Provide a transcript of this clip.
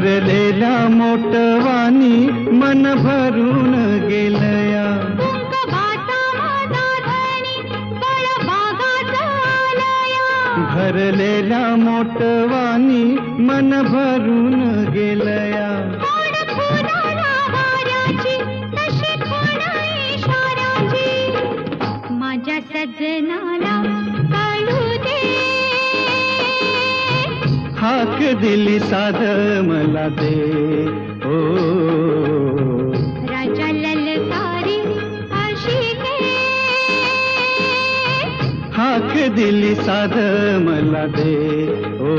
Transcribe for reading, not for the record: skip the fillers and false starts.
भरलेल्या मोटवानी मन भरून गेलया, भरलेल्या मोटवानी मन भरून गेलया. माझ्या सजनाला कळू दे, हाक दिली साध मला दे. ओ राजा ललकारी आशिके, हाक दिली साध मला दे. ओ